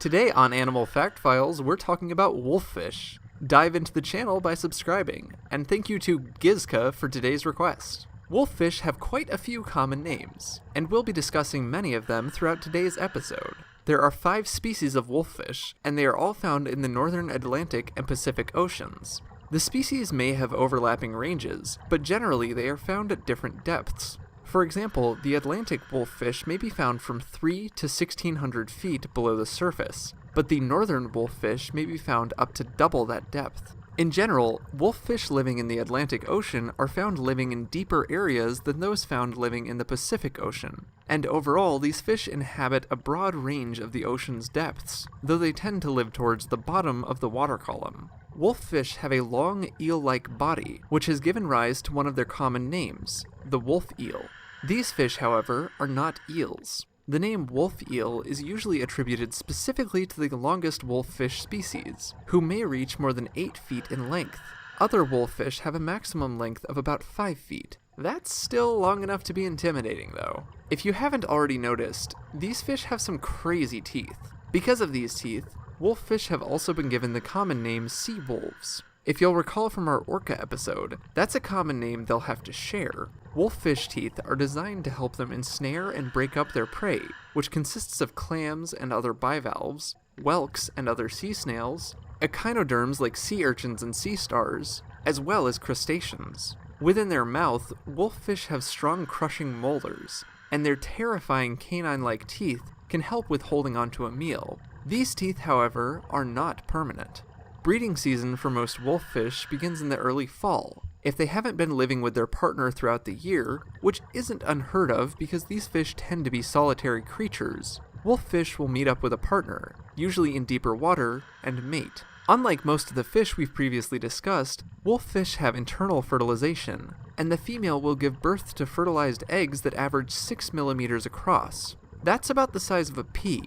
Today on Animal Fact Files, we're talking about wolffish. Dive into the channel by subscribing, and thank you to Gizka for today's request. Wolffish have quite a few common names, and we'll be discussing many of them throughout today's episode. There are 5 species of wolffish, and they are all found in the northern Atlantic and Pacific Oceans. The species may have overlapping ranges, but generally they are found at different depths. For example, the Atlantic wolffish may be found from 3 to 1,600 feet below the surface, but the northern wolffish may be found up to double that depth. In general, wolffish living in the Atlantic Ocean are found living in deeper areas than those found living in the Pacific Ocean, and overall these fish inhabit a broad range of the ocean's depths, though they tend to live towards the bottom of the water column. Wolffish have a long eel-like body, which has given rise to one of their common names, the wolf eel. These fish, however, are not eels. The name wolf eel is usually attributed specifically to the longest wolffish species, who may reach more than 8 feet in length. Other wolffish have a maximum length of about 5 feet. That's still long enough to be intimidating, though. If you haven't already noticed, these fish have some crazy teeth. Because of these teeth, wolffish have also been given the common name sea wolves. If you'll recall from our orca episode, that's a common name they'll have to share. Wolffish teeth are designed to help them ensnare and break up their prey, which consists of clams and other bivalves, whelks and other sea snails, echinoderms like sea urchins and sea stars, as well as crustaceans. Within their mouth, wolffish have strong crushing molars, and their terrifying canine-like teeth can help with holding onto a meal. These teeth, however, are not permanent. Breeding season for most wolffish begins in the early fall. If they haven't been living with their partner throughout the year, which isn't unheard of because these fish tend to be solitary creatures, wolffish will meet up with a partner, usually in deeper water, and mate. Unlike most of the fish we've previously discussed, wolffish have internal fertilization, and the female will give birth to fertilized eggs that average 6 millimeters across. That's about the size of a pea.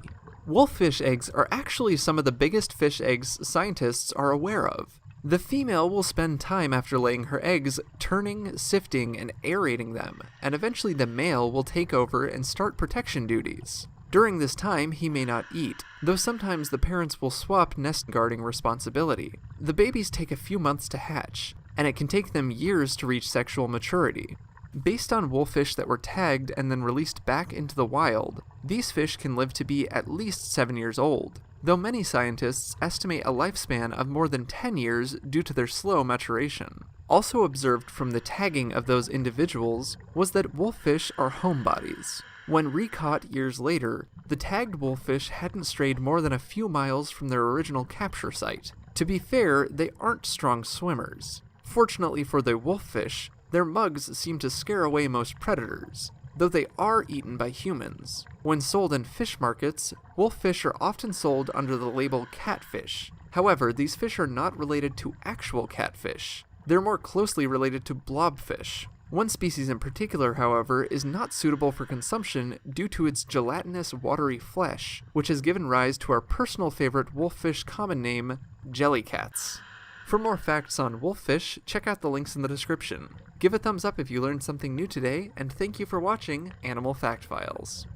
Wolffish eggs are actually some of the biggest fish eggs scientists are aware of. The female will spend time after laying her eggs turning, sifting, and aerating them, and eventually the male will take over and start protection duties. During this time, he may not eat, though sometimes the parents will swap nest guarding responsibility. The babies take a few months to hatch, and it can take them years to reach sexual maturity. Based on wolffish that were tagged and then released back into the wild, these fish can live to be at least 7 years old, though many scientists estimate a lifespan of more than 10 years due to their slow maturation. Also observed from the tagging of those individuals was that wolffish are homebodies. When recaught years later, the tagged wolffish hadn't strayed more than a few miles from their original capture site. To be fair, they aren't strong swimmers. Fortunately for the wolffish, their mugs seem to scare away most predators, though they are eaten by humans. When sold in fish markets, wolffish are often sold under the label catfish. However, these fish are not related to actual catfish. They're more closely related to blobfish. One species in particular, however, is not suitable for consumption due to its gelatinous, watery flesh, which has given rise to our personal favorite wolffish common name, jellycats. For more facts on wolffish, check out the links in the description. Give a thumbs up if you learned something new today, and thank you for watching Animal Fact Files.